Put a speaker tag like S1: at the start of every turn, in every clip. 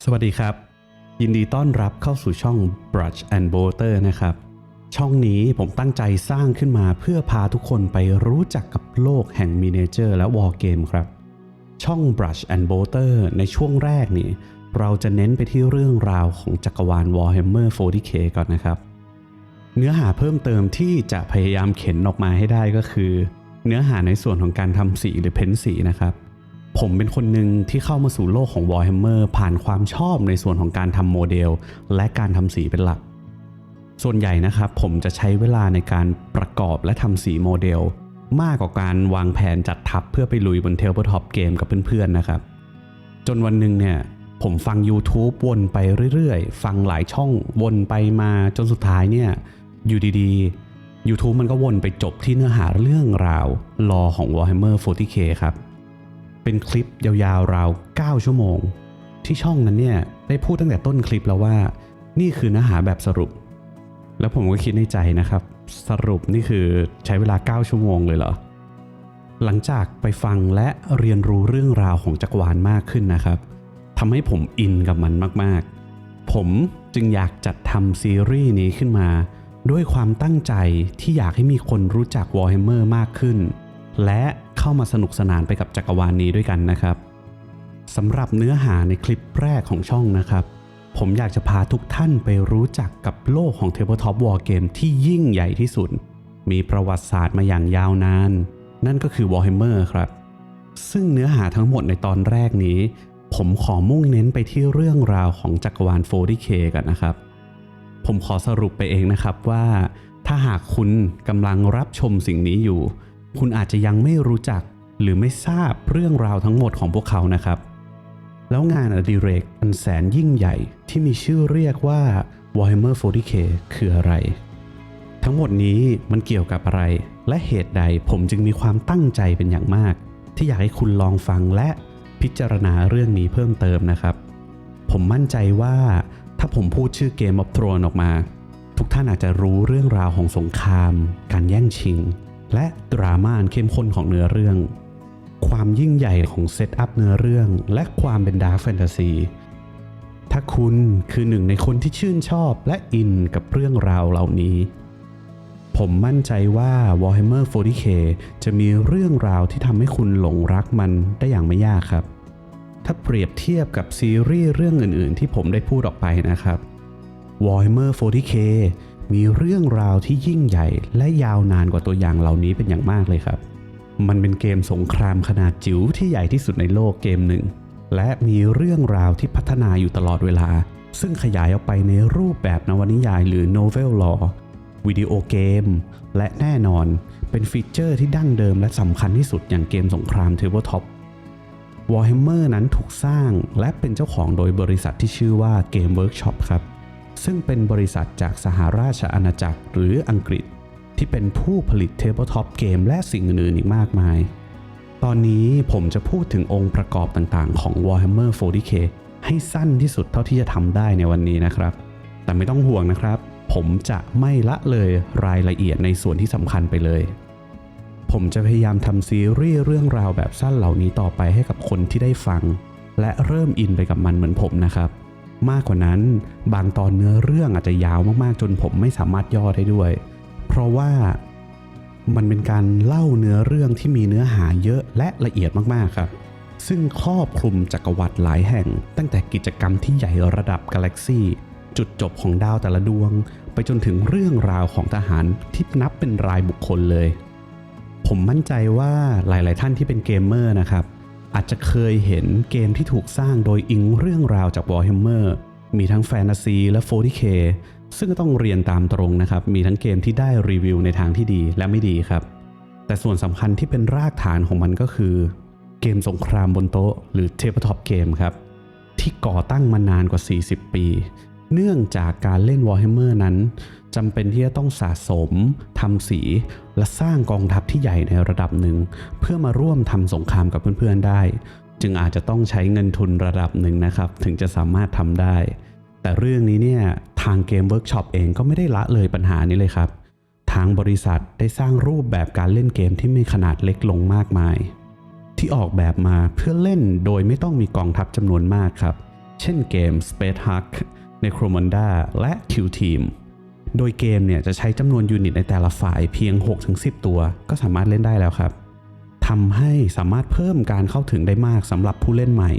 S1: สวัสดีครับยินดีต้อนรับเข้าสู่ช่อง Brush and Bolter นะครับช่องนี้ผมตั้งใจสร้างขึ้นมาเพื่อพาทุกคนไปรู้จักกับโลกแห่งมินิเจอร์และวอร์เกมครับช่อง Brush and Bolter ในช่วงแรกนี่เราจะเน้นไปที่เรื่องราวของจักรวาล Warhammer 40K ก่อนนะครับเนื้อหาเพิ่มเติมที่จะพยายามเข็นออกมาให้ได้ก็คือเนื้อหาในส่วนของการทำสีหรือเพ้นสีนะครับผมเป็นคนหนึ่งที่เข้ามาสู่โลกของ Warhammer ผ่านความชอบในส่วนของการทำโมเดลและการทำสีเป็นหลักส่วนใหญ่นะครับผมจะใช้เวลาในการประกอบและทำสีโมเดลมากกว่าการวางแผนจัดทัพเพื่อไปลุยบน Tabletop เกมกับเพื่อนๆนะครับจนวันหนึ่งเนี่ยผมฟัง YouTube วนไปเรื่อยๆฟังหลายช่องวนไปมาจนสุดท้ายเนี่ยอยู่ดีๆ YouTube มันก็วนไปจบที่เนื้อหาเรื่องราวลอของ Warhammer 40K ครับเป็นคลิปยาวๆราว9ชั่วโมงที่ช่องนั้นเนี่ยได้พูดตั้งแต่ต้นคลิปแล้วว่านี่คือเนื้อหาแบบสรุปแล้วผมก็คิดในใจนะครับสรุปนี่คือใช้เวลา9ชั่วโมงเลยเหรอหลังจากไปฟังและเรียนรู้เรื่องราวของจักรวาลมากขึ้นนะครับทำให้ผมอินกับมันมากๆผมจึงอยากจัดทำซีรีส์นี้ขึ้นมาด้วยความตั้งใจที่อยากให้มีคนรู้จัก Warhammer มากขึ้นและเข้ามาสนุกสนานไปกับจักรวาลนี้ด้วยกันนะครับสำหรับเนื้อหาในคลิปแรกของช่องนะครับผมอยากจะพาทุกท่านไปรู้จักกับโลกของ Tabletop War Game ที่ยิ่งใหญ่ที่สุดมีประวัติศาสตร์มาอย่างยาวนานนั่นก็คือ Warhammer ครับซึ่งเนื้อหาทั้งหมดในตอนแรกนี้ผมขอมุ่งเน้นไปที่เรื่องราวของจักรวาล 40K กันนะครับผมขอสรุปไปเองนะครับว่าถ้าหากคุณกำลังรับชมสิ่งนี้อยู่คุณอาจจะยังไม่รู้จักหรือไม่ทราบเรื่องราวทั้งหมดของพวกเขานะครับแล้วงานอดิเรกอันแสนยิ่งใหญ่ที่มีชื่อเรียกว่า Warhammer 40K คืออะไรทั้งหมดนี้มันเกี่ยวกับอะไรและเหตุใดผมจึงมีความตั้งใจเป็นอย่างมากที่อยากให้คุณลองฟังและพิจารณาเรื่องนี้เพิ่มเติมนะครับผมมั่นใจว่าถ้าผมพูดชื่อ Game of Thrones ออกมาทุกท่านอาจจะรู้เรื่องราวของสงครามการแย่งชิงและดราม่าเข้มข้นของเนื้อเรื่องความยิ่งใหญ่ของเซตอัพเนื้อเรื่องและความเป็นดาร์กแฟนตาซีถ้าคุณคือหนึ่งในคนที่ชื่นชอบและอินกับเรื่องราวเหล่านี้ผมมั่นใจว่า Warhammer 40K จะมีเรื่องราวที่ทำให้คุณหลงรักมันได้อย่างไม่ยากครับถ้าเปรียบเทียบกับซีรีส์เรื่องอื่นๆที่ผมได้พูดออกไปนะครับ Warhammer 40K มีเรื่องราวที่ยิ่งใหญ่และยาวนานกว่าตัวอย่างเหล่านี้เป็นอย่างมากเลยครับมันเป็นเกมสงครามขนาดจิ๋วที่ใหญ่ที่สุดในโลกเกมหนึ่งและมีเรื่องราวที่พัฒนาอยู่ตลอดเวลาซึ่งขยายออกไปในรูปแบบนวนิยายหรือ Novel Lore วิดีโอเกมและแน่นอนเป็นฟีเจอร์ที่ดั้งเดิมและสำคัญที่สุดอย่างเกมสงคราม Tabletop Warhammer นั้นถูกสร้างและเป็นเจ้าของโดยบริษัทที่ชื่อว่า Game Workshop ครับซึ่งเป็นบริษัทจากสหราชอาณาจักรหรืออังกฤษที่เป็นผู้ผลิต Tabletop เกมและสิ่งอื่นๆอีกมากมายตอนนี้ผมจะพูดถึงองค์ประกอบต่างๆของ Warhammer 40K ให้สั้นที่สุดเท่าที่จะทำได้ในวันนี้นะครับแต่ไม่ต้องห่วงนะครับผมจะไม่ละเลยรายละเอียดในส่วนที่สำคัญไปเลยผมจะพยายามทำซีรีส์เรื่องราวแบบสั้นเหล่านี้ต่อไปให้กับคนที่ได้ฟังและเริ่มอินไปกับมันเหมือนผมนะครับมากกว่านั้นบางตอนเนื้อเรื่องอาจจะยาวมากๆจนผมไม่สามารถย่อได้ด้วยเพราะว่ามันเป็นการเล่าเนื้อเรื่องที่มีเนื้อหาเยอะและละเอียดมากๆครับซึ่งครอบคลุมจักรวรรดิหลายแห่งตั้งแต่กิจกรรมที่ใหญ่ระดับกาแล็กซี่จุดจบของดาวแต่ละดวงไปจนถึงเรื่องราวของทหารที่นับเป็นรายบุคคลเลยผมมั่นใจว่าหลายๆท่านที่เป็นเกมเมอร์นะครับอาจจะเคยเห็นเกมที่ถูกสร้างโดยอิงเรื่องราวจาก Warhammer มีทั้งแฟนตาซีและ 40K ซึ่งต้องเรียนตามตรงนะครับมีทั้งเกมที่ได้รีวิวในทางที่ดีและไม่ดีครับแต่ส่วนสำคัญที่เป็นรากฐานของมันก็คือเกมสงครามบนโต๊ะหรือ Tabletop Game ครับที่ก่อตั้งมานานกว่า40ปีเนื่องจากการเล่น Warhammer นั้นจำเป็นที่จะต้องสะสมทำสีและสร้างกองทัพที่ใหญ่ในระดับหนึ่งเพื่อมาร่วมทำสงครามกับเพื่อนๆได้จึงอาจจะต้องใช้เงินทุนระดับหนึ่งนะครับถึงจะสามารถทำได้แต่เรื่องนี้เนี่ยทาง Game Workshop เองก็ไม่ได้ละเลยปัญหานี้เลยครับทางบริษัทได้สร้างรูปแบบการเล่นเกมที่มีขนาดเล็กลงมากมายที่ออกแบบมาเพื่อเล่นโดยไม่ต้องมีกองทัพจำนวนมากครับ เช่นเกม Space Hulk Necromunda และ Q Team โดยเกมเนี่ยจะใช้จำนวนยูนิตในแต่ละฝ่ายเพียง 6-10 ตัวก็สามารถเล่นได้แล้วครับทำให้สามารถเพิ่มการเข้าถึงได้มากสำหรับผู้เล่นใหม่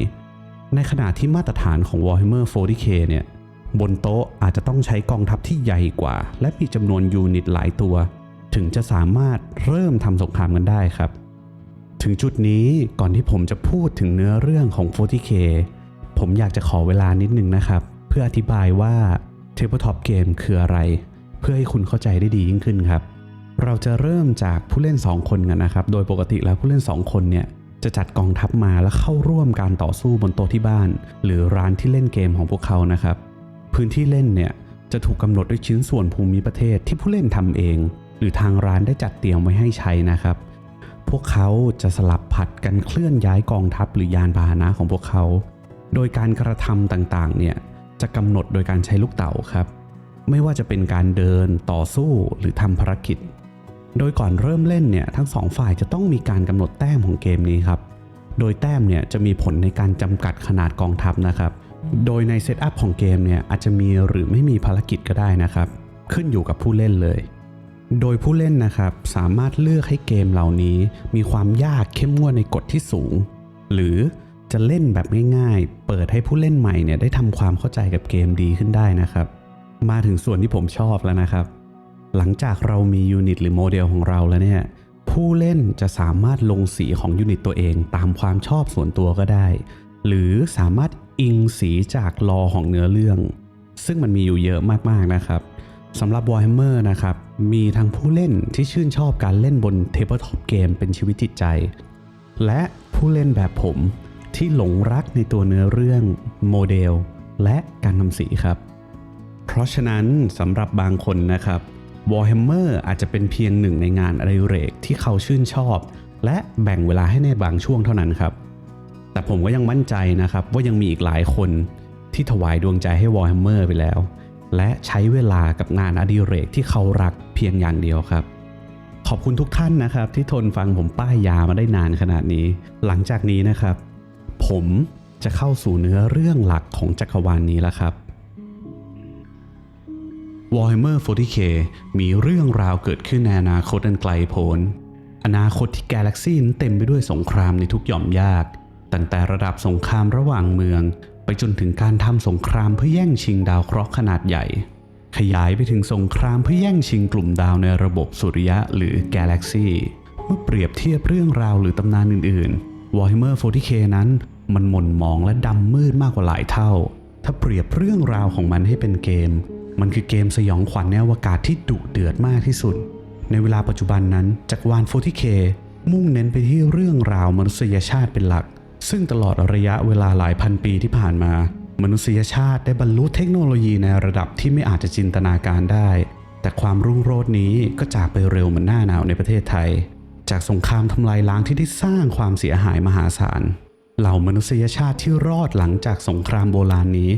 S1: ในขณะที่มาตรฐานของ Warhammer 40K เนี่ยบนโต๊ะอาจจะต้องใช้กองทัพที่ใหญ่กว่าและมีจำนวนยูนิตหลายตัวถึงจะสามารถเริ่มทำสงครามกันได้ครับถึงจุดนี้ก่อนที่ผมจะพูดถึงเนื้อเรื่องของ 40K ผมอยากจะขอเวลานิดนึงนะครับเพื่ออธิบายว่า Tabletop Game คืออะไรเพื่อให้คุณเข้าใจได้ดียิ่งขึ้นครับเราจะเริ่มจากผู้เล่น2คนกันนะครับโดยปกติแล้วผู้เล่น2คนเนี่ยจะจัดกองทัพมาแล้วเข้าร่วมการต่อสู้บนโต๊ะที่บ้านหรือร้านที่เล่นเกมของพวกเขานะครับพื้นที่เล่นเนี่ยจะถูกกำหนดด้วยชิ้นส่วนภูมิประเทศที่ผู้เล่นทำเองหรือทางร้านได้จัดเตรียมไว้ให้ใช้นะครับพวกเขาจะสลับผัดกันเคลื่อนย้ายกองทัพหรือยานพาหนะของพวกเขาโดยการกระทำต่างๆเนี่ยจะกำหนดโดยการใช้ลูกเต๋าครับไม่ว่าจะเป็นการเดินต่อสู้หรือทำภารกิจโดยก่อนเริ่มเล่นเนี่ยทั้งสองฝ่ายจะต้องมีการกำหนดแต้มของเกมนี้ครับโดยแต้มเนี่ยจะมีผลในการจำกัดขนาดกองทัพนะครับโดยในเซตอัพของเกมเนี่ยอาจจะมีหรือไม่มีภารกิจก็ได้นะครับขึ้นอยู่กับผู้เล่นเลยโดยผู้เล่นนะครับสามารถเลือกให้เกมเหล่านี้มีความยากเข้มงวดในกฎที่สูงหรือจะเล่นแบบง่ายๆเปิดให้ผู้เล่นใหม่เนี่ยได้ทำความเข้าใจกับเกมดีขึ้นได้นะครับมาถึงส่วนที่ผมชอบแล้วนะครับหลังจากเรามียูนิตหรือโมเดลของเราแล้วเนี่ยผู้เล่นจะสามารถลงสีของยูนิตตัวเองตามความชอบส่วนตัวก็ได้หรือสามารถอิงสีจากลอของเนื้อเรื่องซึ่งมันมีอยู่เยอะมากๆนะครับสำหรับ Warhammer นะครับมีทั้งผู้เล่นที่ชื่นชอบการเล่นบน Tabletop Game เป็นชีวิตจิตใจและผู้เล่นแบบผมที่หลงรักในตัวเนื้อเรื่องโมเดลและการทำสีครับเพราะฉะนั้นสำหรับบางคนนะครับ Warhammer อาจจะเป็นเพียงหนึ่งในงานอดิเรกที่เขาชื่นชอบและแบ่งเวลาให้ในบางช่วงเท่านั้นครับแต่ผมก็ยังมั่นใจนะครับว่ายังมีอีกหลายคนที่ถวายดวงใจให้ Warhammer ไปแล้วและใช้เวลากับงานอดิเรกที่เขารักเพียงอย่างเดียวครับขอบคุณทุกท่านนะครับที่ทนฟังผมป้ายยามาได้นานขนาดนี้หลังจากนี้นะครับผมจะเข้าสู่เนื้อเรื่องหลักของจักรวาลนี้แล้วครับ Warhammer 40K มีเรื่องราวเกิดขึ้นในอนาคตอันไกลโพ้นอนาคตที่กาแล็กซี่นั้นเต็มไปด้วยสงครามในทุกหย่อมยากตั้งแต่ระดับสงครามระหว่างเมืองไปจนถึงการทำสงครามเพื่อแย่งชิงดาวเคราะห์ขนาดใหญ่ขยายไปถึงสงครามเพื่อแย่งชิงกลุ่มดาวในระบบสุริยะหรือกาแล็กซี่เมื่อเปรียบเทียบเรื่องราวหรือตำนานอื่นๆ Warhammer 40K นั้นมันหม่นหมองและดำมืดมากกว่าหลายเท่าถ้าเปรียบเรื่องราวของมันให้เป็นเกมมันคือเกมสยองขวัญในอวกาศที่ดุเดือดมากที่สุดในเวลาปัจจุบันนั้นจักรวาล 40K มุ่งเน้นไปที่เรื่องราวมนุษยชาติเป็นหลักซึ่งตลอดระยะเวลาหลายพันปีที่ผ่านมามนุษยชาติได้บรรลุเทคโนโลยีในระดับที่ไม่อาจจะจินตนาการได้แต่ความรุ่งโรจน์นี้ก็จากไปเร็วเหมือนหน้าหนาวในประเทศไทยจากสงครามทำลายล้างที่ได้สร้างความเสียหายมหาศาลเหล่ามนุษยชาติที่รอดหลังจากสงครามโบราณนี้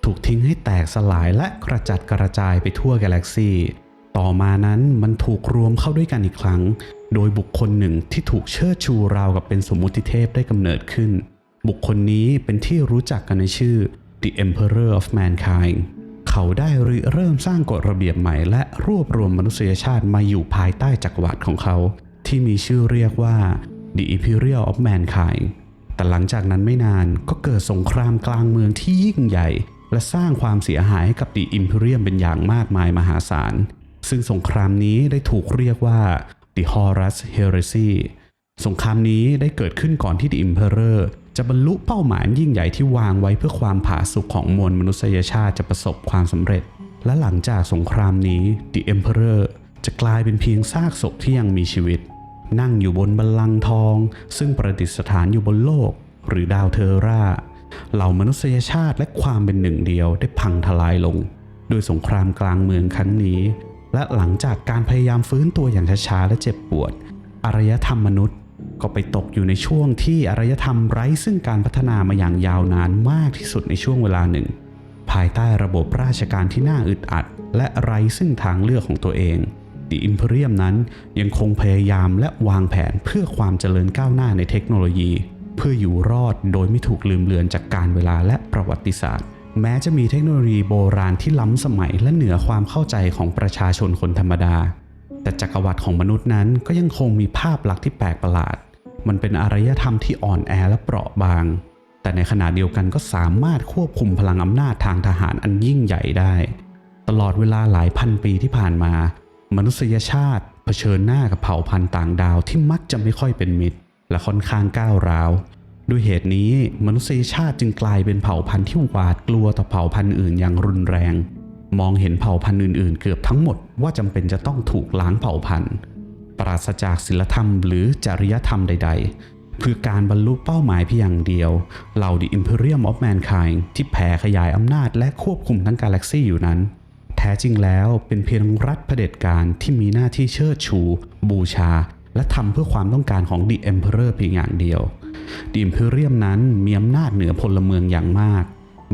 S1: ถูกทิ้งให้แตกสลายและกระจัดกระจายไปทั่วกาแล็กซี่ต่อมานั้นมันถูกรวมเข้าด้วยกันอีกครั้งโดยบุคคลหนึ่งที่ถูกเชิดชูราวกับเป็นสมมุติเทพได้กำเนิดขึ้นบุคคลนี้เป็นที่รู้จักกันในชื่อ The Emperor of Mankind เขาได้เริ่มสร้างกฎระเบียบใหม่และรวบรวมมนุษยชาติมาอยู่ภายใต้จักรวรรดิของเขาที่มีชื่อเรียกว่า The Imperial of Mankind แต่หลังจากนั้นไม่นานก็เกิดสงครามกลางเมืองที่ยิ่งใหญ่และสร้างความเสียหายให้กับ The Imperium เป็นอย่างมากมายมหาศาลซึ่งสงครามนี้ได้ถูกเรียกว่า The Horus Heresy สงครามนี้ได้เกิดขึ้นก่อนที่ The Emperor จะบรรลุเป้าหมายยิ่งใหญ่ที่วางไว้เพื่อความผาสุกของมวลมนุษยชาติจะประสบความสำเร็จและหลังจากสงครามนี้ The Emperor จะกลายเป็นเพียงซากศพที่ยังมีชีวิตนั่งอยู่บนบัลลังก์ทองซึ่งประดิษฐานอยู่บนโลกหรือดาวเทอร่าเหล่ามนุษยชาติและความเป็นหนึ่งเดียวได้พังทลายลงโดยสงครามกลางเมืองครั้งนี้และหลังจากการพยายามฟื้นตัวอย่างช้าๆและเจ็บปวดอารยธรรมมนุษย์ก็ไปตกอยู่ในช่วงที่อารยธรรมไร้ซึ่งการพัฒนามาอย่างยาวนานมากที่สุดในช่วงเวลาหนึ่งภายใต้ระบบราชการที่น่าอึดอัดและไร้ซึ่งทางเลือกของตัวเอง The Imperium นั้นยังคงพยายามและวางแผนเพื่อความเจริญก้าวหน้าในเทคโนโลยี เพื่ออยู่รอดโดยไม่ถูกลืมเลือนจากการเวลาและประวัติศาสตร์แม้จะมีเทคโนโลยีโบราณที่ล้ำสมัยและเหนือความเข้าใจของประชาชนคนธรรมดาแต่จักรวรรดิของมนุษย์นั้นก็ยังคงมีภาพลักษณ์ที่แปลกประหลาดมันเป็นอารยธรรมที่อ่อนแอและเปราะบางแต่ในขณะเดียวกันก็สามารถควบคุมพลังอำนาจทางทหารอันยิ่งใหญ่ได้ตลอดเวลาหลายพันปีที่ผ่านมามนุษยชาติเผชิญหน้ากับเผ่าพันธุ์ต่างดาวที่มักจะไม่ค่อยเป็นมิตรและค่อนข้างก้าวร้าวด้วยเหตุนี้มนุษยชาติจึงกลายเป็นเผ่าพันธุ์ที่หวาดกลัวต่อเผ่าพันธุ์อื่นอย่างรุนแรงมองเห็นเผ่าพันธุ์อื่นๆเกือบทั้งหมดว่าจำเป็นจะต้องถูกล้างเผ่าพันธุ์ปราศจากศีลธรรมหรือจริยธรรมใดๆเพื่อการบรรลุเป้าหมายเพียงเดียวเหล่า The Imperium of Mankind ที่แผ่ขยายอำนาจและควบคุมทั้งกาแล็กซี่อยู่นั้นแท้จริงแล้วเป็นเพียงรัฐเผด็จการที่มีหน้าที่เชิดชูบูชาและทำเพื่อความต้องการของ The Emperor เพียงอย่างเดียว The Imperium นั้นมีอำนาจเหนือพลเมืองอย่างมาก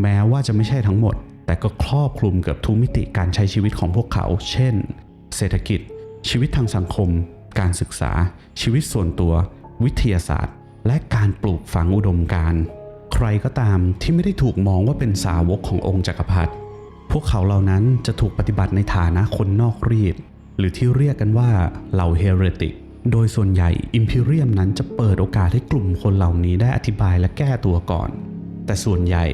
S1: แม้ว่าจะไม่ใช่ทั้งหมดแต่ก็ครอบคลุมเกือบทุกมิติการใช้ชีวิตของพวกเขาเช่นเศรษฐกิจชีวิตทางสังคมการศึกษาชีวิตส่วนตัววิทยาศาสตร์และการปลูกฝังอุดมการณ์ใครก็ตามที่ไม่ได้ถูกมองว่าเป็นสาวกขององค์จักรพรรดิพวกเขาเหล่านั้นจะถูกปฏิบัติในฐานะคนนอกรีดหรือที่เรียกกันว่าเหล่าเฮเรติกโดยส่วนใหญ่ Imperium นั้นจะเปิดโอกาสให้กลุ่มคนเหล่านี้ได้อธิบายและแก้ตัวก่อนแต่ส่วนใหญ่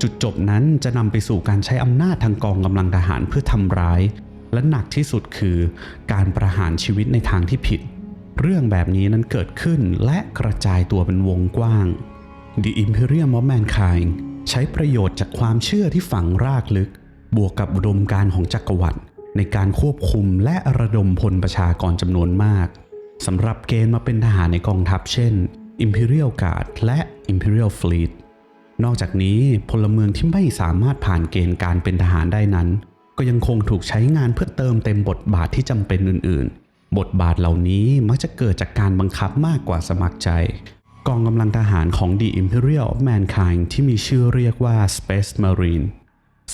S1: จุดจบนั้นจะนำไปสู่การใช้อำนาจทางกองกำลังทหารเพื่อทำร้ายและหนักที่สุดคือการประหารชีวิตในทางที่ผิดเรื่องแบบนี้นั้นเกิดขึ้นและกระจายตัวเป็นวงกว้าง The Imperium of Mankind ใช้ประโยชน์จากความเชื่อที่ฝังรากลึกบวกกับอุดมการณ์ของจักรวรรดิในการควบคุมและระดมพลประชากรจำนวนมากสำหรับเกณฑ์มาเป็นทหารในกองทัพเช่น Imperial Guard และ Imperial Fleet นอกจากนี้พลเมืองที่ไม่สามารถผ่านเกณฑ์การเป็นทหารได้นั้นก็ยังคงถูกใช้งานเพื่อเติมเต็มบทบาทที่จำเป็นอื่นๆบทบาทเหล่านี้มักจะเกิดจากการบังคับมากกว่าสมัครใจกองกำลังทหารของ The Imperium of Mankind ที่มีชื่อเรียกว่า Space Marine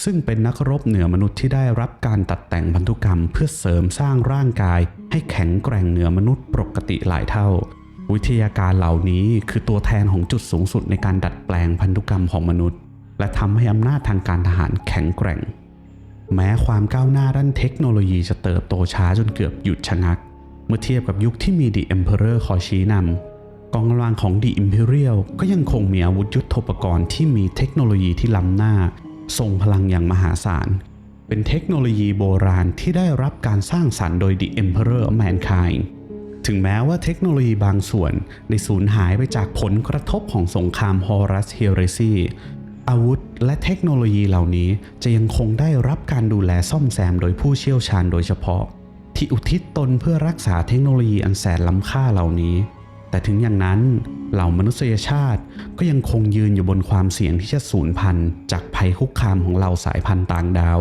S1: ซึ่งเป็นนักรบเหนือมนุษย์ที่ได้รับการตัดแต่งพันธุกรรมเพื่อเสริมสร้างร่างกายให้แข็งแกร่งเหนือมนุษย์ปกติหลายเท่าวิทยาการเหล่านี้คือตัวแทนของจุดสูงสุดในการดัดแปลงพันธุกรรมของมนุษย์และทำให้อำนาจทางการทหารแข็งแกร่งแม้ความก้าวหน้าด้านเทคโนโลยีจะเติบโตช้าจนเกือบหยุดชะงักเมื่อเทียบกับยุคที่มี The Emperor คอยชี้นำกองกำลังของ The Imperial ก็ยังคงมีอาวุธยุทโธปกรณ์ที่มีเทคโนโลยีที่ล้ำหน้าทรงพลังอย่างมหาศาลเป็นเทคโนโลยีโบราณที่ได้รับการสร้างสรรค์โดย The Emperor of Mankind ถึงแม้ว่าเทคโนโลยีบางส่วนได้สูญหายไปจากผลกระทบของสงคราม Horus Heresy อาวุธและเทคโนโลยีเหล่านี้จะยังคงได้รับการดูแลซ่อมแซมโดยผู้เชี่ยวชาญโดยเฉพาะที่อุทิศตนเพื่อรักษาเทคโนโลยีอันแสนล้ำค่าเหล่านี้แต่ถึงอย่างนั้นเหล่ามนุษยชาติก็ยังคงยืนอยู่บนความเสี่ยงที่จะสูญพันธุ์จากภัยคุกคามของเหล่าสายพันธุ์ต่างดาว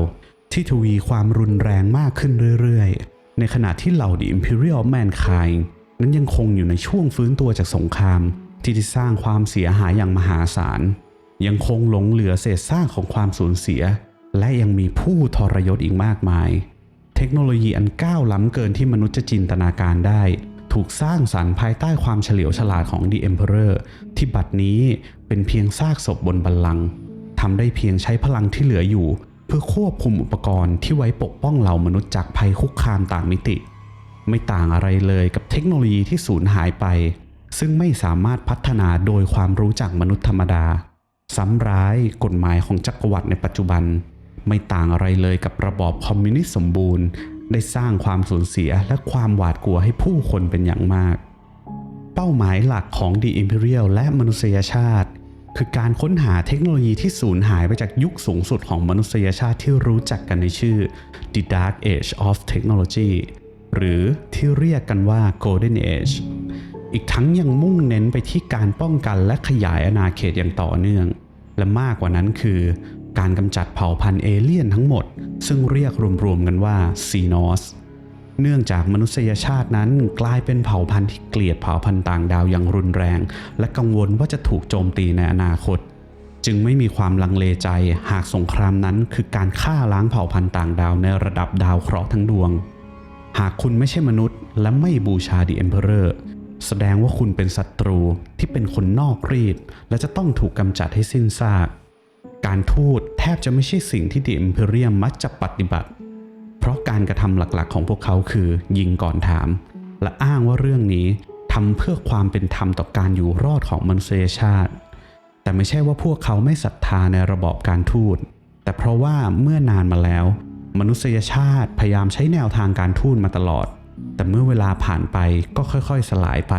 S1: ที่ทวีความรุนแรงมากขึ้นเรื่อยๆในขณะที่เหล่า The Imperium of Mankind นั้นยังคงอยู่ในช่วงฟื้นตัวจากสงครามที่ได้สร้างความเสียหายอย่างมหาศาลยังคงหลงเหลือเศษซากของความสูญเสียและยังมีผู้ทรยศอีกมากมายเทคโนโลยีอันก้าวล้ำเกินที่มนุษย์จะจินตนาการได้ถูกสร้างสรรค์ภายใต้ความเฉลียวฉลาดของ The Emperor ที่บัดนี้เป็นเพียงซากศพบนบัลลังก์ทำได้เพียงใช้พลังที่เหลืออยู่เพื่อควบคุมอุปกรณ์ที่ไว้ปกป้องเหล่ามนุษย์จากภัยคุกคามต่างมิติไม่ต่างอะไรเลยกับเทคโนโลยีที่สูญหายไปซึ่งไม่สามารถพัฒนาโดยความรู้จากมนุษย์ธรรมดาซ้ำร้ายกฎหมายของจักรวรรดิในปัจจุบันไม่ต่างอะไรเลยกับระบอบคอมมิวนิสต์สมบูรณ์ได้สร้างความสูญเสียและความหวาดกลัวให้ผู้คนเป็นอย่างมากเป้าหมายหลักของ The Imperial และมนุษยชาติคือการค้นหาเทคโนโลยีที่สูญหายไปจากยุคสูงสุดของมนุษยชาติที่รู้จักกันในชื่อ The Dark Age of Technology หรือที่เรียกกันว่า Golden Age อีกทั้งยังมุ่งเน้นไปที่การป้องกันและขยายอาณาเขตอย่างต่อเนื่องและมากกว่านั้นคือการกำจัดเผ่าพันธุ์เอเลี่ยนทั้งหมดซึ่งเรียกรวมๆกันว่าซีนอสเนื่องจากมนุษยชาตินั้นกลายเป็นเผ่าพันธุ์ที่เกลียดเผ่าพันธุ์ต่างดาวอย่างรุนแรงและกังวลว่าจะถูกโจมตีในอนาคตจึงไม่มีความลังเลใจหากสงครามนั้นคือการฆ่าล้างเผ่าพันธุ์ต่างดาวในระดับดาวเคราะห์ทั้งดวงหากคุณไม่ใช่มนุษย์และไม่บูชา The Emperor แสดงว่าคุณเป็นศัตรูที่เป็นคนนอกรีดและจะต้องถูกกำจัดให้สิ้นซากการทูตแทบจะไม่ใช่สิ่งที่ The Imperium มักจะปฏิบัติเพราะการกระทำหลักๆของพวกเขาคือยิงก่อนถามและอ้างว่าเรื่องนี้ทำเพื่อความเป็นธรรมต่อการอยู่รอดของมนุษยชาติแต่ไม่ใช่ว่าพวกเขาไม่ศรัทธาในระบอบการทูตแต่เพราะว่าเมื่อนานมาแล้วมนุษยชาติพยายามใช้แนวทางการทูตมาตลอดแต่เมื่อเวลาผ่านไปก็ค่อยๆสลายไป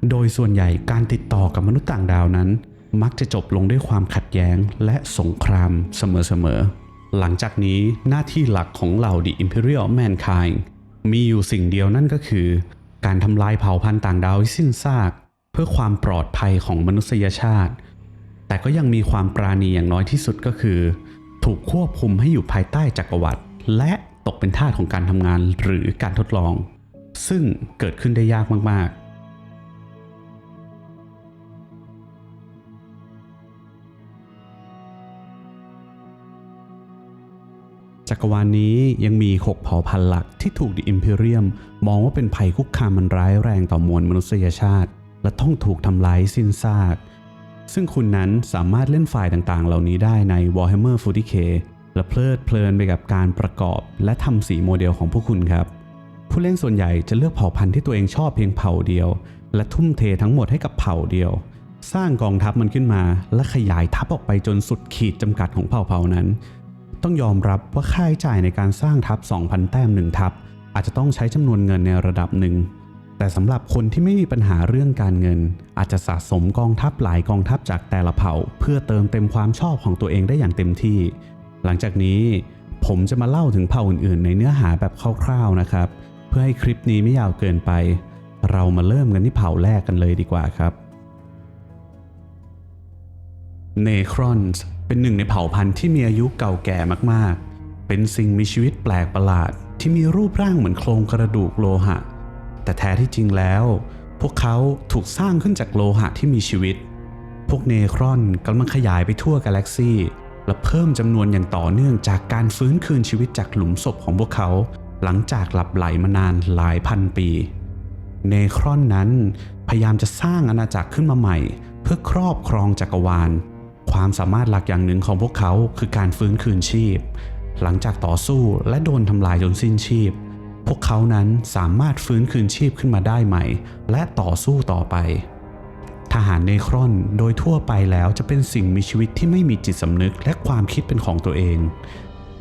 S1: โดยส่วนใหญ่การติดต่อกับมนุษย์ต่างดาวนั้นมักจะจบลงด้วยความขัดแย้งและสงครามเสมอๆหลังจากนี้หน้าที่หลักของเหล่า The Imperial Mankind มีอยู่สิ่งเดียวนั่นก็คือการทำลายเผ่าพันธุ์ต่างดาวให้สิ้นซากเพื่อความปลอดภัยของมนุษยชาติแต่ก็ยังมีความปราณีอย่างน้อยที่สุดก็คือถูกควบคุมให้อยู่ภายใต้จักรวรรดิและตกเป็นทาสของการทำงานหรือการทดลองซึ่งเกิดขึ้นได้ยากมากๆจักรวาลนี้ยังมี6เผ่าพันธุ์หลักที่ถูก The Imperium มองว่าเป็นภัยคุกคามมันร้ายแรงต่อมวลมนุษยชาติและต้องถูกทำลายสิ้นซากซึ่งคุณนั้นสามารถเล่นไฟล์ต่างๆเหล่านี้ได้ใน Warhammer 40K และเพลิดเพลินไปกับการประกอบและทำสีโมเดลของพวกคุณครับผู้เล่นส่วนใหญ่จะเลือกเผ่าพันธุ์ที่ตัวเองชอบเพียงเผ่าเดียวและทุ่มเททั้งหมดให้กับเผ่าเดียวสร้างกองทัพมันขึ้นมาและขยายทัพออกไปจนสุดขีดจำกัดของเผ่านั้นต้องยอมรับว่าค่าใช้จ่ายในการสร้างทัพ 2,000 แต้ม1ทัพอาจจะต้องใช้จำนวนเงินในระดับหนึ่งแต่สำหรับคนที่ไม่มีปัญหาเรื่องการเงินอาจจะสะสมกองทัพหลายกองทัพจากแต่ละเผ่าเพื่อเติมเต็มความชอบของตัวเองได้อย่างเต็มที่หลังจากนี้ผมจะมาเล่าถึงเผ่าอื่นๆในเนื้อหาแบบคร่าวๆนะครับเพื่อให้คลิปนี้ไม่ยาวเกินไปเรามาเริ่มกันที่เผ่าแรกกันเลยดีกว่าครับเนครอนส์เป็นหนึ่งในเผ่าพันธุ์ที่มีอายุเก่าแก่มากๆเป็นสิ่งมีชีวิตแปลกประหลาดที่มีรูปร่างเหมือนโครงกระดูกโลหะแต่แท้ที่จริงแล้วพวกเขาถูกสร้างขึ้นจากโลหะที่มีชีวิตพวกเนครอนกำลังขยายไปทั่วกาแล็กซีและเพิ่มจำนวนอย่างต่อเนื่องจากการฟื้นคืนชีวิตจากหลุมศพของพวกเขาหลังจากหลับไหลมานานหลายพันปีเนครอนนั้นพยายามจะสร้างอาณาจักรขึ้นมาใหม่เพื่อครอบครองจักรวาลความสามารถหลักอย่างหนึ่งของพวกเขาคือการฟื้นคืนชีพหลังจากต่อสู้และโดนทำลายจนสิ้นชีพพวกเขานั้นสามารถฟื้นคืนชีพขึ้นมาได้ใหม่และต่อสู้ต่อไปทหารเนครอนโดยทั่วไปแล้วจะเป็นสิ่งมีชีวิตที่ไม่มีจิตสำนึกและความคิดเป็นของตัวเอง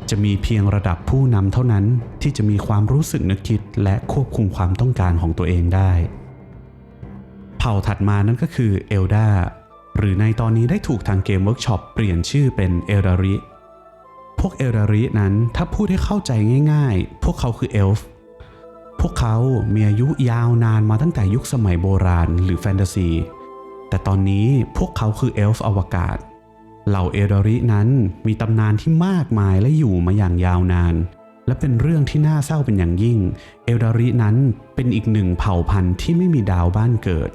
S1: จะมีเพียงระดับผู้นำเท่านั้นที่จะมีความรู้สึกนึกคิดและควบคุมความต้องการของตัวเองได้เผ่าถัดมานั่นก็คือเอลดาหรือในตอนนี้ได้ถูกทางเกมเวิร์กช็อปเปลี่ยนชื่อเป็นเอลดาริพวกเอลดารินั้นถ้าพูดให้เข้าใจง่ายๆพวกเขาคือเอลฟ์พวกเขามีอายุยาวนานมาตั้งแต่ยุคสมัยโบราณหรือแฟนตาซีแต่ตอนนี้พวกเขาคือเอลฟ์อวกาศเหล่าเอลดารินั้นมีตำนานที่มากมายและอยู่มาอย่างยาวนานและเป็นเรื่องที่น่าเศร้าเป็นอย่างยิ่งเอลดารินั้นเป็นอีกหนึ่งเผ่าพันธุ์ที่ไม่มีดาวบ้านเกิด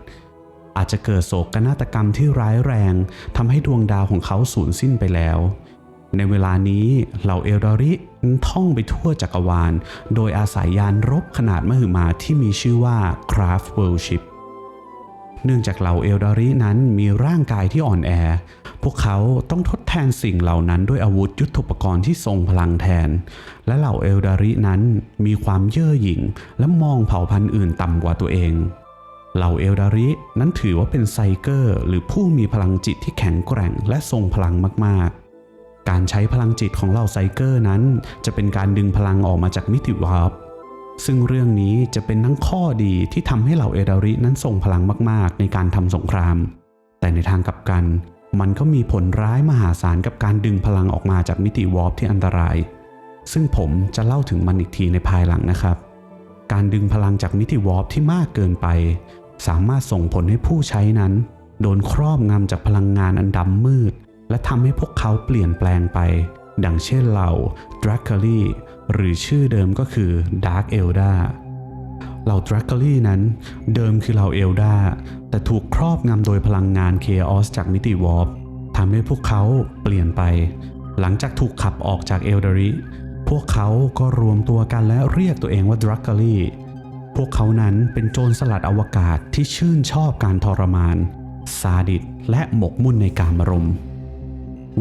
S1: อาจจะเกิดโศกนาฏกรรมที่ร้ายแรงทำให้ดวงดาวของเขาสูญสิ้นไปแล้วในเวลานี้เหล่าเอลดาริท่องไปทั่วจักรวาลโดยอาศัยยานรบขนาดมหึมาที่มีชื่อว่า Craft Worship เนื่องจากเหล่าเอลดารินั้นมีร่างกายที่อ่อนแอพวกเขาต้องทดแทนสิ่งเหล่านั้นด้วยอาวุธยุทโธปกรณ์ที่ทรงพลังแทนและเหล่าเอลดารินั้นมีความเย่อหยิ่งและมองเผ่าพันธุ์อื่นต่ำกว่าตัวเองเหล่าเอลดารินั้นถือว่าเป็นไซเกอร์หรือผู้มีพลังจิตที่แข็งแกร่งและทรงพลังมากๆการใช้พลังจิตของเหล่าไซเกอร์นั้นจะเป็นการดึงพลังออกมาจากมิติวาร์ปซึ่งเรื่องนี้จะเป็นทั้งข้อดีที่ทำให้เหล่าเอลดารินั้นทรงพลังมากๆในการทำสงครามแต่ในทางกลับกันมันก็มีผลร้ายมหาศาลกับการดึงพลังออกมาจากมิติวาร์ปที่อันตรายซึ่งผมจะเล่าถึงมันอีกทีในภายหลังนะครับการดึงพลังจากมิติวาร์ปที่มากเกินไปสามารถส่งผลให้ผู้ใช้นั้นโดนครอบงำจากพลังงานอันดำมืดและทำให้พวกเขาเปลี่ยนแปลงไปดังเช่นเหล่าดราคาลีหรือชื่อเดิมก็คือดาร์กเอลดาเหล่าดราคาลีนั้นเดิมคือเหล่าเอลดาแต่ถูกครอบงำโดยพลังงานเคออสจากมิติวอร์ปทำให้พวกเขาเปลี่ยนไปหลังจากถูกขับออกจากเอลดาริพวกเขาก็รวมตัวกันและเรียกตัวเองว่าดราคาลี พวกเขานั้นเป็นโจรสลัดอวกาศที่ชื่นชอบการทรมานซาดิสและหมกมุ่นในกามารมณ์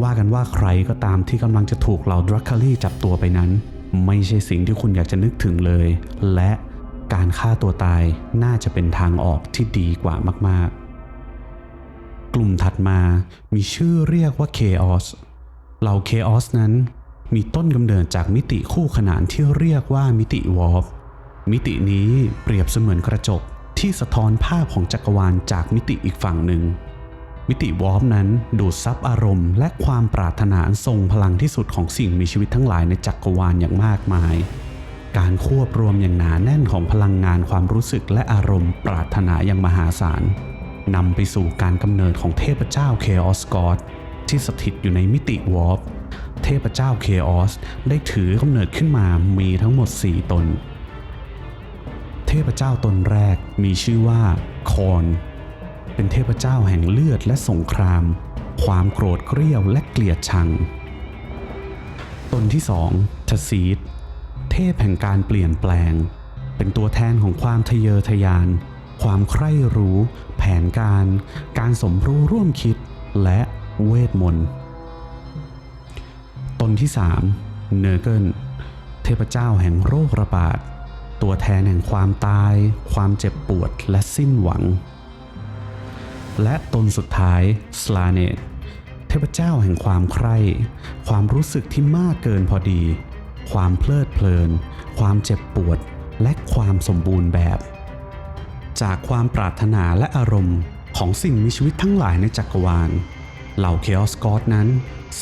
S1: ว่ากันว่าใครก็ตามที่กำลังจะถูกเหล่าดรักคารีจับตัวไปนั้นไม่ใช่สิ่งที่คุณอยากจะนึกถึงเลยและการฆ่าตัวตายน่าจะเป็นทางออกที่ดีกว่ามากๆกลุ่มถัดมามีชื่อเรียกว่า Chaos เหล่า Chaos นั้นมีต้นกำเนิดจากมิติคู่ขนานที่เรียกว่ามิติวอร์ปมิตินี้เปรียบเสมือนกระจกที่สะท้อนภาพของจักรวาลจากมิติอีกฝั่งหนึ่งมิติวอร์ปนั้นดูดซับอารมณ์และความปรารถนาอันทรงพลังที่สุดของสิ่งมีชีวิตทั้งหลายในจักรวาลอย่างมากมายการควบรวมอย่างหนาแน่นของพลังงานความรู้สึกและอารมณ์ปรารถนาอย่างมหาศาลนำไปสู่การกำเนิดของเทพเจ้า Chaos God ที่สถิตอยู่ในมิติวอร์ปเทพเจ้า Chaos ได้ถือกำเนิดขึ้นมามีทั้งหมด4ตนเทพเจ้าตนแรกมีชื่อว่าคอนเป็นเทพเจ้าแห่งเลือดและสงครามความโกรธเกรี้ยวและเกลียดชังตนที่2ทซีดเทพแห่งการเปลี่ยนแปลงเป็นตัวแทนของความทะเยอทะยานความใคร่รู้แผนการสมรู้ร่วมคิดและเวทมนต์ตนที่3เนอร์เกิลเทพเจ้าแห่งโรคระบาดตัวแทนแห่งความตายความเจ็บปวดและสิ้นหวังและตนสุดท้ายสลาเนตเทพเจ้าแห่งความใคร่ความรู้สึกที่มากเกินพอดีความเพลิดเพลินความเจ็บปวดและความสมบูรณ์แบบจากความปรารถนาและอารมณ์ของสิ่งมีชีวิตทั้งหลายในจักรวาลเหล่า Chaos God นั้น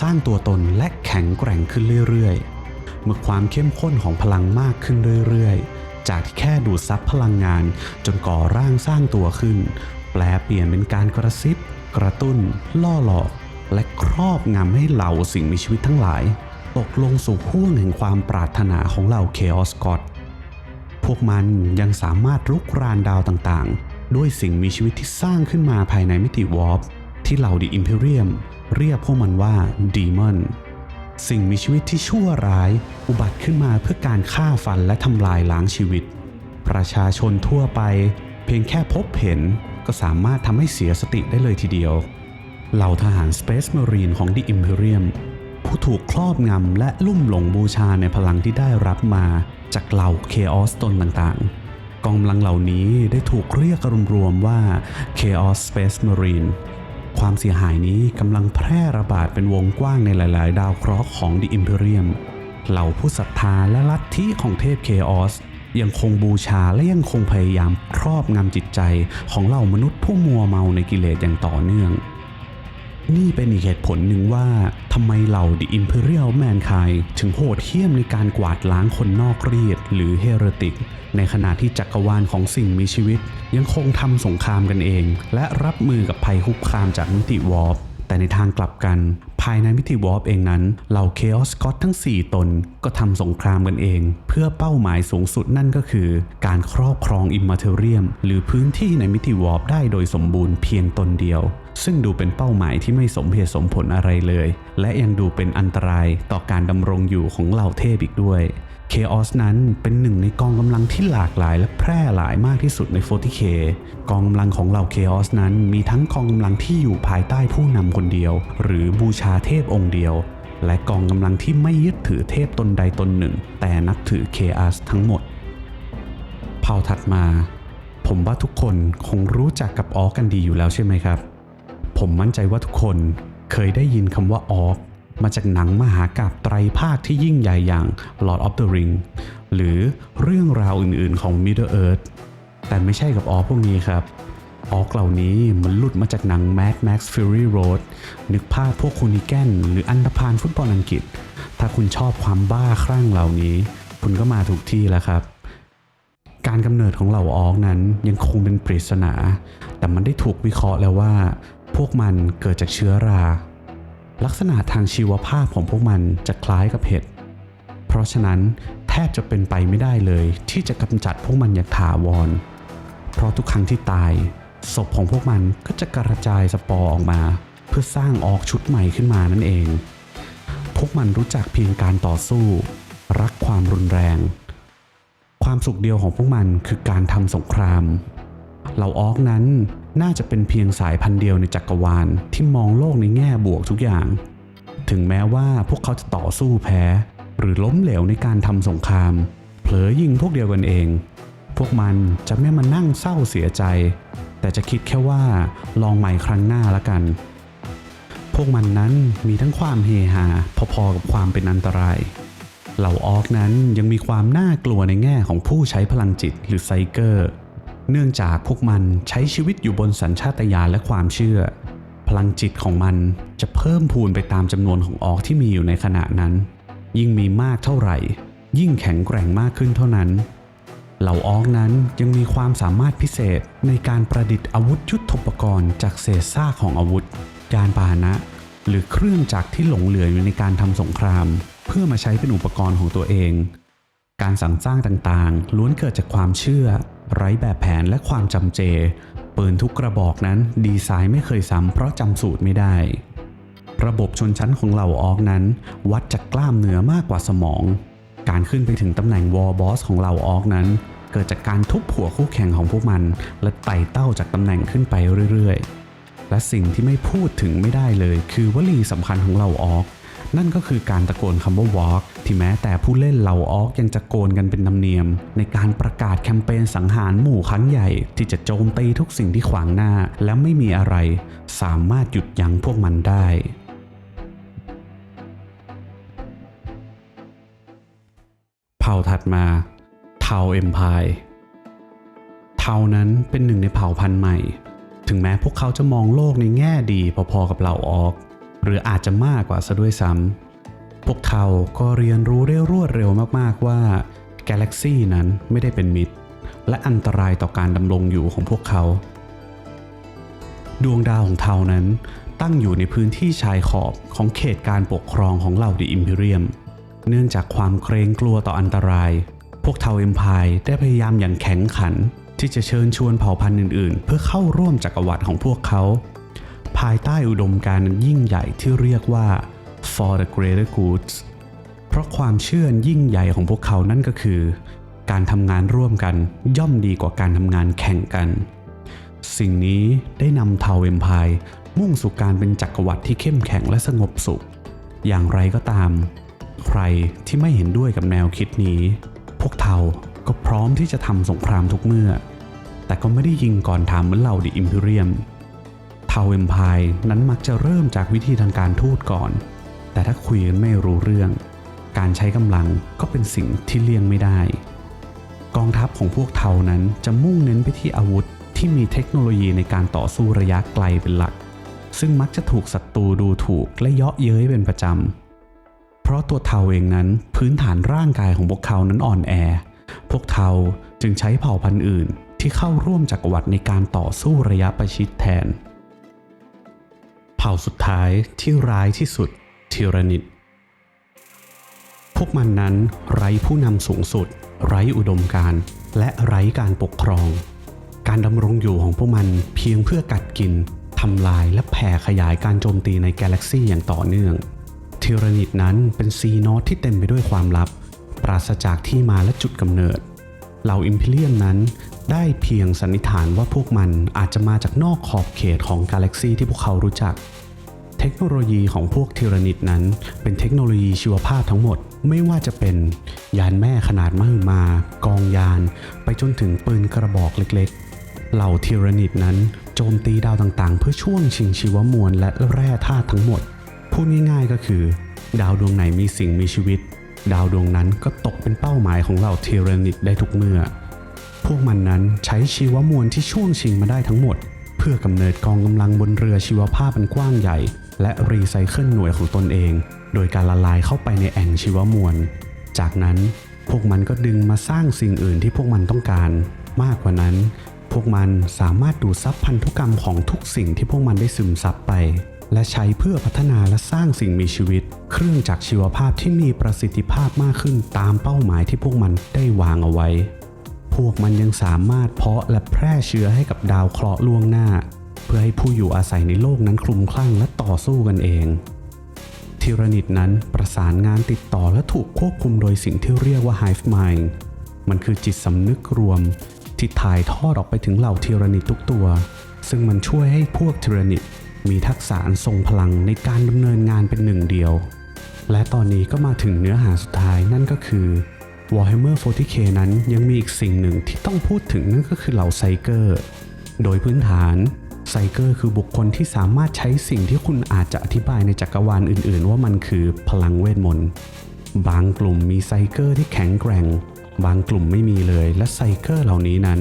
S1: สร้างตัวตนและแข็งแกร่งขึ้นเรื่อยๆเมื่อความเข้มข้นของพลังมากขึ้นเรื่อยๆจากที่แค่ดูดซับพลังงานจนก่อร่างสร้างตัวขึ้นแปลเปลี่ยนเป็นการกระซิบกระตุ้นล่อหลอกและครอบงำให้เหล่าสิ่งมีชีวิตทั้งหลายตกลงสู่ห้วงแห่งความปรารถนาของเหล่า Chaos God พวกมันยังสามารถรุกรานดาวต่างๆด้วยสิ่งมีชีวิตที่สร้างขึ้นมาภายในมิติวอร์ปที่เหล่า The Imperium เรียกพวกมันว่า Demon สิ่งมีชีวิตที่ชั่วร้ายอุบัติขึ้นมาเพื่อการฆ่าฟันและทำลายล้างชีวิตประชาชนทั่วไปเพียงแค่พบเห็นก็สามารถทำให้เสียสติได้เลยทีเดียวเหล่าทหาร Space Marine ของ The Imperium ผู้ถูกครอบงำและลุ่มหลงบูชาในพลังที่ได้รับมาจากเหล่า Chaos ตนต่างๆกองกำลังเหล่านี้ได้ถูกเรียกรวมๆว่า Chaos Space Marine ความเสียหายนี้กำลังแพร่ระบาดเป็นวงกว้างในหลายๆดาวเคราะห์ของ The Imperium เหล่าผู้ศรัทธาและลัทธิของเทพ Chaos ยังคงบูชาและยังคงพยายามครอบงำจิตใจของเหล่ามนุษย์ผู้มัวเมาในกิเลสอย่างต่อเนื่องนี่เป็นอีกเหตุผลหนึ่งว่าทำไมเหล่า The Imperial Mankind ถึงโหดเหี้ยมในการกวาดล้างคนนอกรีดหรือเฮเรติกในขณะที่จักรวาลของสิ่งมีชีวิตยังคงทำสงครามกันเองและรับมือกับภัยคุกคามจากมิติวอร์ปแต่ในทางกลับกันภายในมิติวอร์ปเองนั้นเหล่า Chaos God ทั้ง4ตนก็ทำสงครามกันเองเพื่อเป้าหมายสูงสุดนั่นก็คือการครอบครองอิมมาเทเรียมหรือพื้นที่ในมิติวอร์ปได้โดยสมบูรณ์เพียงตนเดียวซึ่งดูเป็นเป้าหมายที่ไม่สมเหตุสมผลอะไรเลยและยังดูเป็นอันตรายต่อการดำรงอยู่ของเหล่าเทพอีกด้วย Chaos นั้นเป็นหนึ่งในกองกำลังที่หลากหลายและแพร่หลายมากที่สุดใน 40K กองกำลังของเหล่า Chaos นั้นมีทั้งกองกำลังที่อยู่ภายใต้ผู้นำคนเดียวหรือบูชาเทพองค์เดียวและกองกำลังที่ไม่ยึดถือเทพตนใดตนหนึ่งแต่นับถือ Chaos ทั้งหมดเผ่าถัดมาผมว่าทุกคนคงรู้จักกับออร์กกันดีอยู่แล้วใช่ไหมครับผมมั่นใจว่าทุกคนเคยได้ยินคำว่าออร์กมาจากหนังมหากาพย์ไตรภาคที่ยิ่งใหญ่อย่าง Lord of the Ring หรือเรื่องราวอื่นๆของ Middle Earth แต่ไม่ใช่กับออร์กพวกนี้ครับออร์กเหล่านี้มันหลุดมาจากหนัง Mad Max Fury Road นึกภาพพวกคูนิแกนหรืออันธพาลฟุตบอลอังกฤษถ้าคุณชอบความบ้าคลั่งเหล่านี้คุณก็มาถูกที่แล้วครับการกำเนิดของเหล่าออร์กนั้นยังคงเป็นปริศนาแต่มันได้ถูกวิเคราะห์แล้วว่าพวกมันเกิดจากเชื้อราลักษณะทางชีวภาพของพวกมันจะคล้ายกับเห็ดเพราะฉะนั้นแทบจะเป็นไปไม่ได้เลยที่จะกำจัดพวกมันอย่างถาวรเพราะทุกครั้งที่ตายศพของพวกมันก็จะกระจายสปอร์ออกมาเพื่อสร้างออกชุดใหม่ขึ้นมานั่นเองพวกมันรู้จักเพียงการต่อสู้รักความรุนแรง ความสุขเดียวของพวกมันคือการทำสงครามเหล่าออร์กนั้นน่าจะเป็นเพียงสายพันธุ์เดียวในจักรวาลที่มองโลกในแง่บวกทุกอย่างถึงแม้ว่าพวกเขาจะต่อสู้แพ้หรือล้มเหลวในการทำสงครามเผลอยิงพวกเดียวกันเองพวกมันจะไม่มานั่งเศร้าเสียใจแต่จะคิดแค่ว่าลองใหม่ครั้งหน้าละกันพวกมันนั้นมีทั้งความเฮฮาพอๆกับความเป็นอันตรายเหล่าออร์กนั้นยังมีความน่ากลัวในแง่ของผู้ใช้พลังจิตหรือไซเกอร์เนื่องจากพวกมันใช้ชีวิตอยู่บนสัญชาตญาณและความเชื่อพลังจิตของมันจะเพิ่มพูนไปตามจำนวนของออร์กที่มีอยู่ในขณะนั้นยิ่งมีมากเท่าไหร่ยิ่งแข็งแกร่งมากขึ้นเท่านั้นเหล่าออร์กนั้นยังมีความสามารถพิเศษในการประดิษฐ์อาวุธยุทโธปกรณ์จากเศษซากของอาวุธยานพาหนะหรือเครื่องจักรที่หลงเหลืออยู่ในการทำสงครามเพื่อมาใช้เป็นอุปกรณ์ของตัวเองการสรรสร้างต่างๆล้วนเกิดจากความเชื่อไร้แบบแผนและความจำเจปืนทุกกระบอกนั้นดีไซน์ไม่เคยซ้ำเพราะจำสูตรไม่ได้ระบบชนชั้นของเหล่าออร์กนั้นวัดจากกล้ามเนื้อมากกว่าสมองการขึ้นไปถึงตำแหน่งวอร์บอสของเหล่าออร์กนั้นเกิดจากการทุบหัวคู่แข่งของพวกมันและไต่เต้าจากตำแหน่งขึ้นไปเรื่อยๆและสิ่งที่ไม่พูดถึงไม่ได้เลยคือวลีสำคัญของเหล่าออร์กนั่นก็คือการตะโกนคำว่า walk ที่แม้แต่ผู้เล่นเหล่าออร์กยังตะโกนกันเป็นธรรมเนียมในการประกาศแคมเปญสังหารหมู่ครั้งใหญ่ที่จะโจมตีทุกสิ่งที่ขวางหน้าและไม่มีอะไรสามารถหยุดยั้งพวกมันได้เผ่าถัดมาเทาเอ็มไพร์เทานั้นเป็นหนึ่งในเผ่าพันธุ์ใหม่ถึงแม้พวกเขาจะมองโลกในแง่ดีพอๆกับเหล่าออร์กหรืออาจจะมากกว่าซะด้วยซ้ำพวกเขาก็เรียนรู้ได้รวดเร็วมากๆว่ากาแล็กซี่นั้นไม่ได้เป็นมิตรและอันตรายต่อการดำรงอยู่ของพวกเขาดวงดาวของเทานั้นตั้งอยู่ในพื้นที่ชายขอบของเขตการปกครองของเหล่าดิอิมพีเรียมเนื่องจากความเกรงกลัวต่ออันตรายพวกเทาเอ็มไพร์ได้พยายามอย่างแข็งขันที่จะเชิญชวนเผ่าพันธุ์อื่นๆเพื่อเข้าร่วมจักรวรรดิของพวกเขาภายใต้อุดมการณ์ยิ่งใหญ่ที่เรียกว่า for the greater good เพราะความเชื่อยิ่งใหญ่ของพวกเขานั่นก็คือการทำงานร่วมกันย่อมดีกว่าการทำงานแข่งกันสิ่งนี้ได้นำเทาเอ็มไพร์มุ่งสู่การเป็นจักรวรรดิที่เข้มแข็งและสงบสุขอย่างไรก็ตามใครที่ไม่เห็นด้วยกับแนวคิดนี้พวกเทาก็พร้อมที่จะทำสงครามทุกเมื่อแต่ก็ไม่ได้ยิงก่อนทำเหมือนเหล่าดิอิมพีเรียมเทาเอ็มไพร์นั้นมักจะเริ่มจากวิธีทางการทูตก่อนแต่ถ้าคุยกันไม่รู้เรื่องการใช้กำลังก็เป็นสิ่งที่เลี่ยงไม่ได้กองทัพของพวกเทานั้นจะมุ่งเน้นไปที่อาวุธที่มีเทคโนโลยีในการต่อสู้ระยะไกลเป็นหลักซึ่งมักจะถูกศัตรูดูถูกและเยาะเย้ยเป็นประจำเพราะตัวเทาเองนั้นพื้นฐานร่างกายของพวกเขานั้นอ่อนแอพวกเทาจึงใช้เผ่าพันธุ์อื่นที่เข้าร่วมจักรวรรดิในการต่อสู้ระยะประชิดแทนเผ่าสุดท้ายที่ร้ายที่สุดทีรานิดพวกมันนั้นไร้ผู้นำสูงสุดไร้อุดมการณ์และไร้การปกครองการดำรงอยู่ของพวกมันเพียงเพื่อกัดกินทำลายและแผ่ขยายการโจมตีในกาแล็กซี่อย่างต่อเนื่องทีรานิดนั้นเป็นซีโนดที่เต็มไปด้วยความลับปราศจากที่มาและจุดกำเนิดเหล่าอิมพีเรียมนั้นได้เพียงสันนิษฐานว่าพวกมันอาจจะมาจากนอกขอบเขตของกาแล็กซี่ที่พวกเขารู้จักเทคโนโลยีของพวกทีรานิดนั้นเป็นเทคโนโลยีชีวภาพทั้งหมดไม่ว่าจะเป็นยานแม่ขนาดมหึมากองยานไปจนถึงปืนกระบอกเล็กๆเหล่าทีรานิดนั้นโจมตีดาวต่างๆเพื่อช่วงชิงชีวมวลและแร่ธาตุทั้งหมดพูดง่ายๆก็คือดาวดวงไหนมีสิ่งมีชีวิตดาวดวงนั้นก็ตกเป็นเป้าหมายของเหล่าทีรานิดได้ทุกเมื่อพวกมันนั้นใช้ชีวมวลที่ช่วงชิงมาได้ทั้งหมดเพื่อกำเนิดกองกำลังบนเรือชีวภาพอันกว้างใหญ่และรีไซเคิลหน่วยของตนเองโดยการละลายเข้าไปในแอ่งชีวมวลจากนั้นพวกมันก็ดึงมาสร้างสิ่งอื่นที่พวกมันต้องการมากกว่านั้นพวกมันสามารถดูดซับพันธุกรรมของทุกสิ่งที่พวกมันได้ซึมซับไปและใช้เพื่อพัฒนาและสร้างสิ่งมีชีวิตเครื่องจักรชีวภาพที่มีประสิทธิภาพมากขึ้นตามเป้าหมายที่พวกมันได้วางเอาไว้พวกมันยังสามารถเพาะและแพร่เชื้อให้กับดาวเคราะห์ล่วงหน้าเพื่อให้ผู้อยู่อาศัยในโลกนั้นคลุมคลั่งและต่อสู้กันเองทีรานิดนั้นประสานงานติดต่อและถูกควบคุมโดยสิ่งที่เรียกว่า Hive Mind มันคือจิตสำนึกรวมที่ถ่ายทอดออกไปถึงเหล่าทีรานิดทุกตัวซึ่งมันช่วยให้พวกทีรานิดมีทักษะอันทรงพลังในการดำเนินงานเป็นหนึ่งเดียวและตอนนี้ก็มาถึงเนื้อหาสุดท้ายนั่นก็คือ Warhammer 40K นั้นยังมีอีกสิ่งหนึ่งที่ต้องพูดถึงนั่นก็คือเหล่าไซเกอร์โดยพื้นฐานไซเกอร์คือบุคคลที่สามารถใช้สิ่งที่คุณอาจจะอธิบายในจักรวาลอื่นๆว่ามันคือพลังเวทมนต์บางกลุ่มมีไซเกอร์ที่แข็งแกร่งบางกลุ่มไม่มีเลยและไซเกอร์เหล่านี้นั้น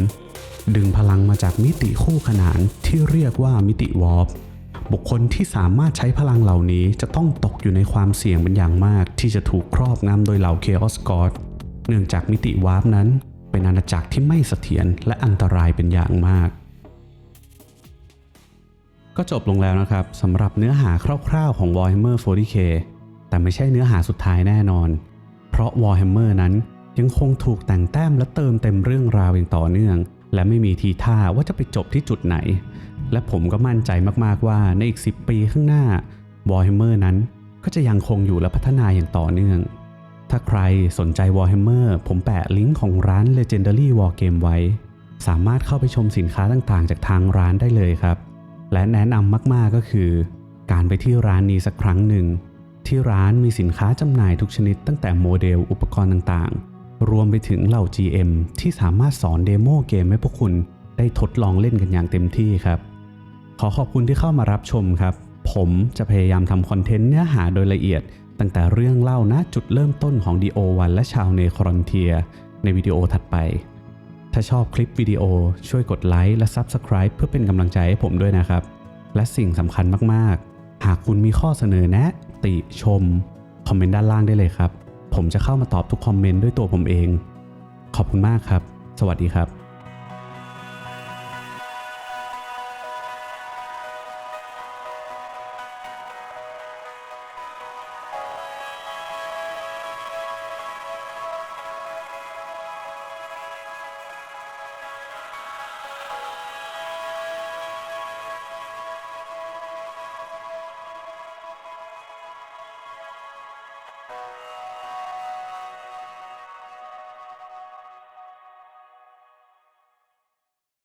S1: ดึงพลังมาจากมิติคู่ขนานที่เรียกว่ามิติวอร์ปบุคคลที่สามารถใช้พลังเหล่านี้จะต้องตกอยู่ในความเสี่ยงเป็นอย่างมากที่จะถูกครอบงำโดยเหล่า Chaos God เนื่องจากมิติวาร์ปนั้นเป็นอาณาจักรที่ไม่เสถียรและอันตรายเป็นอย่างมากก็จบลงแล้วนะครับสำหรับเนื้อหาคร่าวๆของ Warhammer 40K แต่ไม่ใช่เนื้อหาสุดท้ายแน่นอนเพราะ Warhammer นั้นยังคงถูกแต่งแต้มและเติมเต็มเรื่องราวอย่างต่อเนื่องและไม่มีทีท่าว่าจะไปจบที่จุดไหนและผมก็มั่นใจมากๆว่าในอีก10 ปีข้างหน้า Warhammer นั้นก็จะยังคงอยู่และพัฒนาอย่างต่อเนื่องถ้าใครสนใจ Warhammer ผมแปะลิงก์ของร้าน Legendary Wargame ไว้สามารถเข้าไปชมสินค้าต่างๆจากทางร้านได้เลยครับและแนะนำมากๆก็คือการไปที่ร้านนี้สักครั้งหนึ่งที่ร้านมีสินค้าจำหน่ายทุกชนิดตั้งแต่โมเดลอุปกรณ์ต่างๆรวมไปถึงเหล่า GM ที่สามารถสอนเดโมเกมให้พวกคุณได้ทดลองเล่นกันอย่างเต็มที่ครับขอขอบคุณที่เข้ามารับชมครับผมจะพยายามทำคอนเทนต์เนื้อหาโดยละเอียดตั้งแต่เรื่องเล่าณจุดเริ่มต้นของ DO1 และชาวเนครอนเทียในวิดีโอถัดไปถ้าชอบคลิปวิดีโอช่วยกดไลค์และ Subscribe เพื่อเป็นกำลังใจให้ผมด้วยนะครับและสิ่งสำคัญมากๆหากคุณมีข้อเสนอแนะติชมคอมเมนต์ด้านล่างได้เลยครับผมจะเข้ามาตอบทุกคอมเมนต์ด้วยตัวผมเองขอบคุณมากครับสวัสดีครับ